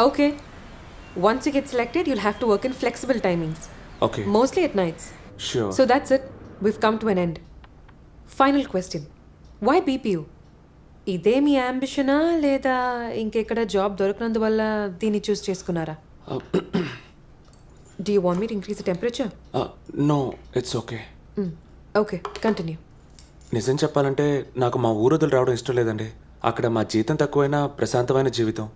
Okay. Once you get selected, you'll have to work in flexible timings. Okay. Mostly at nights. Sure. So that's it. We've come to an end. Final question. Why BPU? ఇదే మీ అంబిషనా లేదా ఇంకెక్కడ job దొరకనందువల్ల దీన్ని చూస్ చేసుకున్నారా? Do you want me to increase the temperature? No, it's okay. Okay, continue. నిజం చెప్పాలంటే నాకు మా ఊరు వదిలి రావడం ఇష్టం లేదండి. అక్కడ మా జీతం తక్కువైనా ప్రశాంతమైన జీవితం.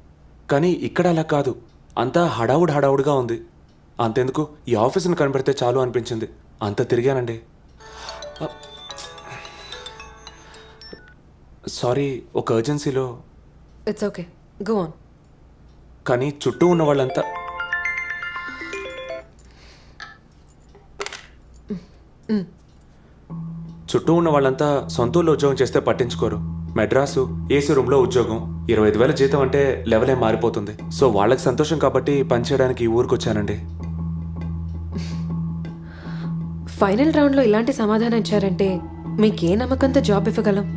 కానీ ఇక్కడ అలా కాదు, అంతా హడావుడిగా ఉంది. అంతెందుకు ఈ ఆఫీస్ని కనబడితే చాలు అనిపించింది. అంత తిరిగానండి. సారీ, ఒక ఎర్జెన్సీలో. It's okay, go on. కానీ చుట్టూ ఉన్న వాళ్ళంతా సొంత ఊళ్ళో ఉద్యోగం చేస్తే పట్టించుకోరు. మెడ్రాసు ఏసీ రూమ్లో ఉద్యోగం, 25,000 జీతం అంటే లెవెలే మారిపోతుంది. సో వాళ్ళకి సంతోషం కాబట్టి పనిచేయడానికి ఈ ఊరికి వచ్చానండి. ఫైనల్ రౌండ్లో ఇలాంటి సమాధానం ఇచ్చారంటే మీకే నమ్మకంతో జాబ్ ఇవ్వగలం?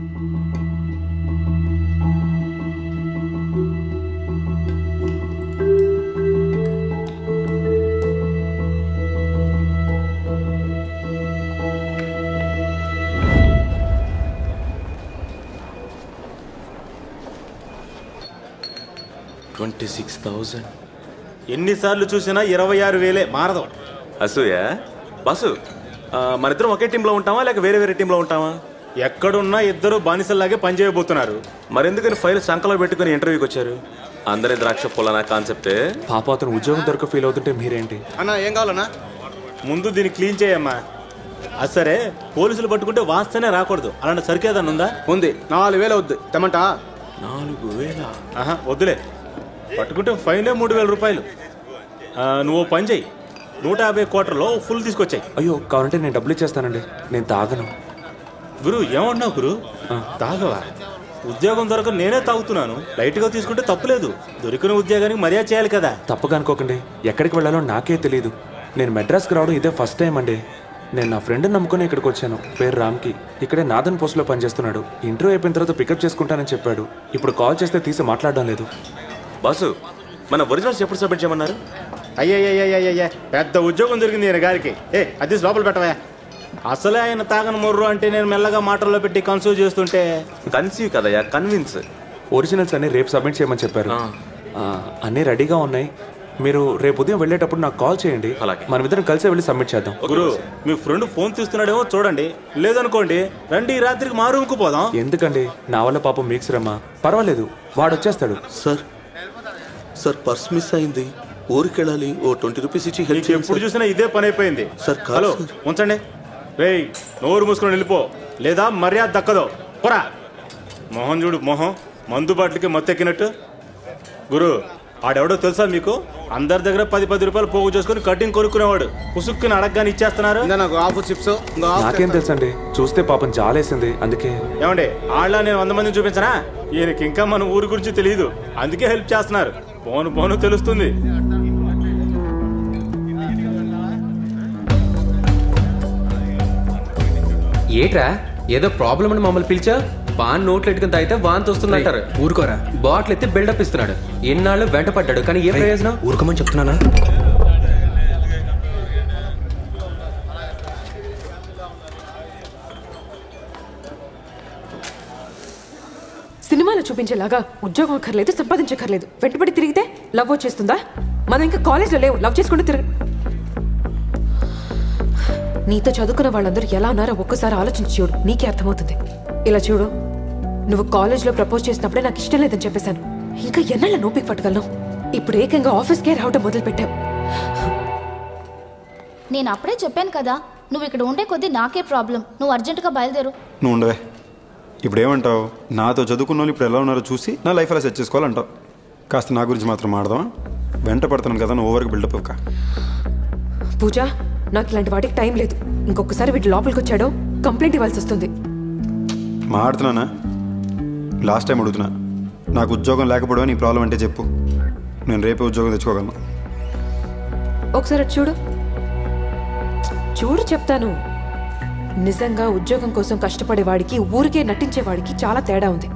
ఎన్నిసార్లు చూసినా 26,000 మారదు. అసూయ బాసు, మనిద్దరం ఒకే టీంలో ఉంటామా లేక వేరే వేరే టీంలో ఉంటామా? ఎక్కడున్నా ఇద్దరు బానిసల్లాగే పనిచేయబోతున్నారు. మరెందుకని ఫైల్ సంకలో పెట్టుకుని ఇంటర్వ్యూకి వచ్చారు? అందరి ద్రాక్ష పొలనా కాన్సెప్టే. పాప అతను ఉద్యోగం దొరక ఫీల్ అవుతుంటే మీరేంటి? అన్నా ఏం కావాలన్నా? ముందు దీన్ని క్లీన్ చేయమ్మా. అది సరే, పోలీసులు పట్టుకుంటే వాస్తేనే రాకూడదు, అలాంటి సరికేదన్నా ఉందా? ఉంది. 4,000 వద్దు తెమంటా? 4,000? ఆహా వద్దులే, పట్టుకుంటే ఫైనే 3,000 రూపాయలు. నువ్వు పని చెయ్యి, 150 క్వార్టర్లో ఫుల్ తీసుకొచ్చాయి. అయ్యో, కావాలంటే నేను డబ్బులు ఇచ్చేస్తానండి. నేను తాగను. గురు ఏమన్నావు గురు? తాగవా? ఉద్యోగం దొరక నేనే తాగుతున్నాను. లైట్గా తీసుకుంటే తప్పులేదు. దొరికిన ఉద్యోగానికి మర్యాద చేయాలి కదా. తప్పగా అనుకోకండి. ఎక్కడికి వెళ్ళాలో నాకే తెలియదు. నేను మెడ్రాస్కి రావడం ఇదే ఫస్ట్ టైం అండి. నేను నా ఫ్రెండ్ని నమ్ముకుని ఇక్కడికి వచ్చాను. పేరు రామ్కి. ఇక్కడే నాదన్ పోస్ట్లో పనిచేస్తున్నాడు. ఇంటర్వ్యూ అయిపోయిన తర్వాత పికప్ చేసుకుంటానని చెప్పాడు. ఇప్పుడు కాల్ చేస్తే తీసి మాట్లాడడం లేదు. బాసు, మన ఒరిజినల్స్ ఎప్పుడు సబ్మిట్ చేయమన్నారు? అయ్యయ్యయ్యయ్యయ్య, పెద్ద ఉద్యోగం దొరికింది ఈయన గారికి. అది లోపల పెట్టవా? అసలే ఆయన తాగని మొర్రు అంటే నేను మెల్లగా మాటల్లో పెట్టి కన్సూవ్ చేస్తుంటే. కన్సీవ్ కదయ్యా, కన్విన్స్. ఒరిజినల్స్ అన్ని రేపు సబ్మిట్ చేయమని చెప్పారు. అన్నీ రెడీగా ఉన్నాయి. మీరు రేపు ఉదయం వెళ్ళేటప్పుడు నాకు కాల్ చేయండి. అలాగే, మనమిద్దరం కలిసే వెళ్ళి సబ్మిట్ చేద్దాం. గురు, మీ ఫ్రెండ్ ఫోన్ తీస్తున్నాడేమో చూడండి. లేదనుకోండి రండి, ఈ రాత్రికి మా రూమ్కి పోదాం. ఎందుకండి? నా వల్ల పాపం మీకు శ్రమ. పర్వాలేదు, వాడు వచ్చేస్తాడు. సార్ పర్స్ మిస్ అయింది, ఊరికి వెళ్ళాలి. ఓ 20 రూపీస్ ఇచ్చి హెల్ప్. ఎప్పుడు చూసినా ఇదే పని అయిపోయింది. సార్ హలో, ఉంచండి. రేయ్, నోరు మూసుకొని వెళ్ళిపో, లేదా మర్యాద దక్కదో. పోరా. మొహం చూడు, మొహం మందు బాటిల్కి మొత్తెక్కినట్టు. గురు, ఆడెవడో తెలుసా మీకు? అందరి దగ్గర 10 రూపాయలు పోగు చేసుకుని కటింగ్ కొనుక్కునేవాడు. పుసుక్కుని అడగగానే ఇచ్చేస్తున్నారు. నాకేం తెలుసండి, చూస్తే పాపం జాలేసింది, అందుకే. ఏమండి, ఆళ్ళ నేను 100 మందిని చూపించనా? ఈయనకి ఇంకా మన ఊరి గురించి తెలియదు, అందుకే హెల్ప్ చేస్తున్నారు. పోను తెలుస్తుంది. ఏట్రా, ఏదో ప్రాబ్లం అని మమ్మల్ని పిలిచా? బాన్ నోట్లు ఎట్టుకుని తాగితే వాంతి వస్తుందంటారు. ఊరుకోరా. బాటిల్ ఎత్తి బిల్డప్ ఇస్తున్నాడు. ఎన్నాళ్ళు వెంట పడ్డాడు, కానీ ఏ ప్రయోజనం? ఊరుకోమని చెప్తున్నానా? సినిమాలో చూపించేలాగా ఉద్యోగం అక్కర్లేదు, సంపాదించక్కర్లేదు. వెంటబడి తిరిగితే లవ్ వచ్చేస్తుందా? మనం ఇంకా కాలేజ్లో లేవు, లవ్ చేసుకుంటూ నీతో చదువుకున్న వాళ్ళందరూ ఎలా ఉన్నారో ఒక్కసారి ఆలోచించి చూడు, నీకే అర్థమవుతుంది. ఇలా చూడు, నువ్వు కాలేజ్లో ప్రపోజ్ చేసినప్పుడే నాకు ఇష్టం లేదని చెప్పేశాను. ఇంకా ఎన్నాళ్ళ నోపిక పట్టగలను? ఇప్పుడు ఏకంగా ఆఫీస్కే రావడం మొదలు పెట్టావు. నేను అప్పుడే చెప్పాను కదా, నువ్వు ఇక్కడ ఉండే కొద్దీ నాకే ప్రాబ్లం. నువ్వు అర్జెంటుగా బయలుదేరు. నువ్వు ఉండవే. ఇప్పుడు ఏమంటావు? నాతో చదువుకున్న వాళ్ళు ఇప్పుడు ఎలా ఉన్నారో చూసి నా లైఫ్ అలా సెట్ చేసుకోవాలంటావు. కాస్త నా గురించి మాత్రం ఆడదామా? వెంట పడుతున్నాను కదా, నువ్వు ఓవర్కి బిల్డప్ అవ్వక. పూజ, నాకు ఇలాంటి వాటికి టైం లేదు. ఇంకొకసారి వీటి లోపలికి వచ్చాడో కంప్లైంట్ ఇవ్వాల్సి వస్తుంది. మాడుతున్నానా? లాస్ట్ టైం అడుగుతున్నా. నాకు ఉద్యోగం లేకపోవడం నీ ప్రాబ్లం అంటే చెప్పు, నేను రేపే ఉద్యోగం తెచ్చుకోగలను. ఒకసారి చూడు చెప్తాను. నిజంగా ఉద్యోగం కోసం కష్టపడేవాడికి, ఊరికే నటించేవాడికి చాలా తేడా ఉంది.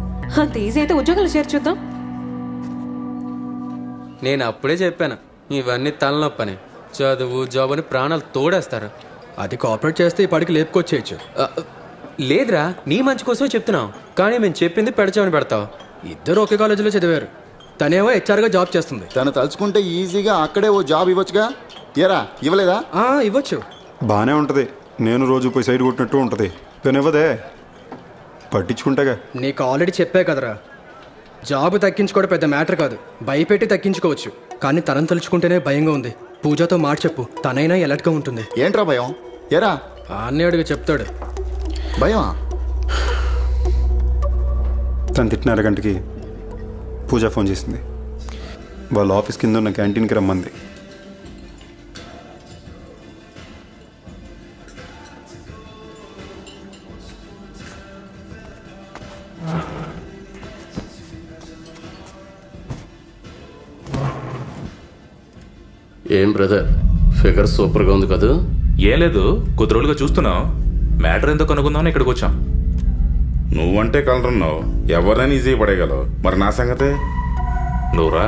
అంత ఈజీ అయితే ఉద్యోగాలు చేర్చుద్దాం. నేను అప్పుడే చెప్పాను ఇవన్నీ తలనొప్పని. చదువు జాబ్ అని ప్రాణాలు తోడేస్తారు. అది కోఆపరేట్ చేస్తే ఈ పాటికి లేపుకొచ్చేయచ్చు. లేదురా, నీ మంచి కోసమే చెప్తున్నావు. కానీ మేము చెప్పింది పెడచామని పెడతావు. ఇద్దరు ఒకే కాలేజీలో చదివారు. తనేమో హెచ్ఆర్గా జాబ్ చేస్తుంది. తను తలుచుకుంటే ఈజీగా అక్కడే ఓ జాబ్ ఇవ్వచ్చుగా. ఏరా ఇవ్వలేదా? ఇవ్వచ్చు. బాగానే ఉంటుంది. నేను రోజు పోయి సైడ్ కొట్టినట్టు ఉంటుంది. కానీ ఇవ్వదే, పట్టించుకుంటాగా. నీకు ఆల్రెడీ చెప్పే కదరా, జాబ్ తగ్గించుకోవడం పెద్ద మ్యాటర్ కాదు. భయపెట్టి తగ్గించుకోవచ్చు. కానీ తనని తలుచుకుంటేనే భయంగా ఉంది. పూజతో మాట చెప్పు, తనైనా ఎలర్ట్గా ఉంటుంది. ఏంట్రా భయం? ఏరా అన్నయ్యడుగా చెప్తాడు. భయమా? తను తిట్టిన అరగంటకి పూజ ఫోన్ చేసింది. వాళ్ళ ఆఫీస్ కింద ఉన్న క్యాంటీన్కి రమ్మంది. ఏం బ్రదర్, ఫిగర్ సూపర్గా ఉంది కదా? ఏం లేదు, కొద్ది రోజులుగా చూస్తున్నావు. మ్యాటర్ ఎందుకు కనుక్కుందామని ఇక్కడికి వచ్చాం. నువ్వంటే కలరున్నావు, ఎవరైనా ఈజీ పడేయగలవు. మరి నా సంగతే? నువ్వురా,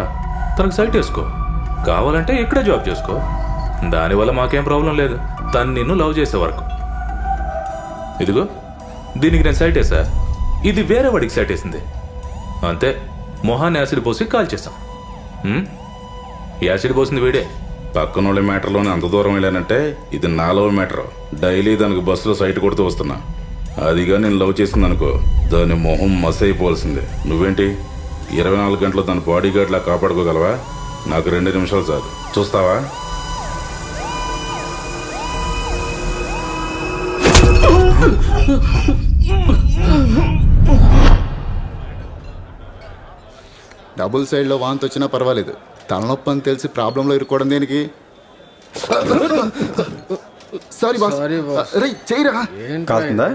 తనకు సైట్ వేసుకో. కావాలంటే ఇక్కడే జాబ్ చేసుకో. దానివల్ల మాకేం ప్రాబ్లం లేదు. తను నిన్ను లవ్ చేసే వరకు. ఇదిగో దీనికి నేను సైట్ వేసా, ఇది వేరే వాడికి సైట్ వేసింది. అంతే, మొహాన్ని యాసిడ్ పోసి కాల్ చేస్తాం. యాసిడ్ పోసింది వీడే. పక్కనోళ్ళ మ్యాటర్లోనే అంత దూరం వెళ్ళానంటే ఇది నా లవ్ మ్యాటర్. డైలీ దానికి బస్సులో సైట్ కొడుతూ వస్తున్నా. అదిగా నేను లవ్ చేసింది అనుకో, దాని మొహం మస్ అయిపోవాల్సిందే. నువ్వేంటి 24 గంటలు దాని బాడీ గార్డ్లా కాపాడుకోగలవా? నాకు 2 నిమిషాలు చాలు. చూస్తావా? డబుల్ సైడ్లో వాంతి వచ్చినా పర్వాలేదు. తలనొప్పి అని తెలిసి ప్రాబ్లంలో ఇరుక్కోవడం దేనికి? Sorry boss. రేయ్ చేయరా. కాస్తుందా?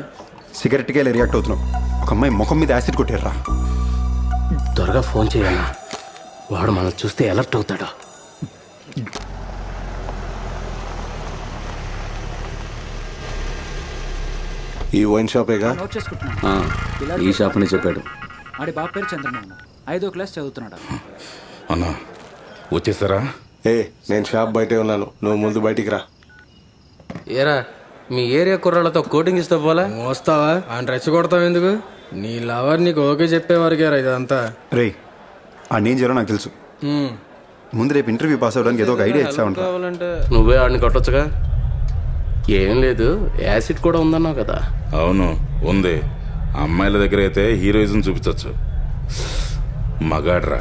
సిగరెట్కి వెళ్ళి రియాక్ట్ అవుతున్నావు. ఒక అమ్మాయి ముఖం మీద యాసిడ్ కొట్టారా? త్వరగా ఫోన్ చేయాలా, వాడు మనల్ని చూస్తే అలర్ట్ అవుతాడు. ఈ వైన్ షాపేగా? ఈ షాప్ అని చెప్పాడు. ఆడి బాబు పేరు చంద్రమోహన్, 5వ క్లాస్ చదువుతున్నాడు. అన్నా వచ్చేసారా? నేను షాప్ బయటే ఉన్నాను, నువ్వు ముందు బయటికి రా. ఏరా, మీ ఏరియా కుర్రాళ్ళతో కోటింగ్ ఇస్తా పోలే? మోస్తావా? ఆయన రెచ్చగొడతావు ఎందుకు? నీ లవర్ నీకు ఓకే చెప్పేవారికేరా ఇదంతా. రే, ఆ నేను చేయాలో నాకు తెలుసు. ముందు రేపు ఇంటర్వ్యూ పాస్ అవ్వడానికి ఏదో ఒక ఐడియా ఇచ్చావంట. నువ్వే ఆడిని కొట్టొచ్చుగా. ఏం లేదు, యాసిడ్ కూడా ఉందన్నావు కదా. అవును ఉంది. అమ్మాయిల దగ్గర అయితే హీరోయిజం చూపించచ్చు. మగాడ్రా,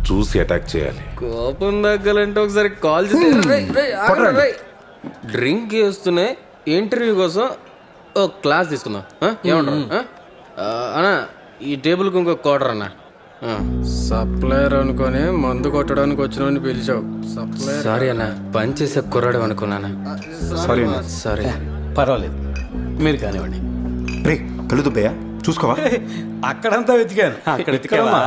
చూసి అటాక్ చేయాలి. కోపం తగ్గాలంటే ఒకసారి కాల్ చేసి డ్రింక్ చేస్తూనే ఇంటర్వ్యూ కోసం ఒక క్లాస్ తీసుకుందాం. ఏమంటారు అన్నా? ఈ టేబుల్కి ఇంకో క్వార్టర్ అన్నా. సప్లయర్ అనుకొని మందు కొట్టడానికి వచ్చిన పిలిచావు. సప్లయర్. సారీ అన్న, పని చేసే కుర్రాడు అనుకున్నాను. Sorry sorry. పర్వాలేదు, మీరు కానివ్వండి. రే, కళ్ళు దుబ్బయ్యా, చూసుకోవా? అక్కడంతా వెతికాను. అక్కడ వెతికావా?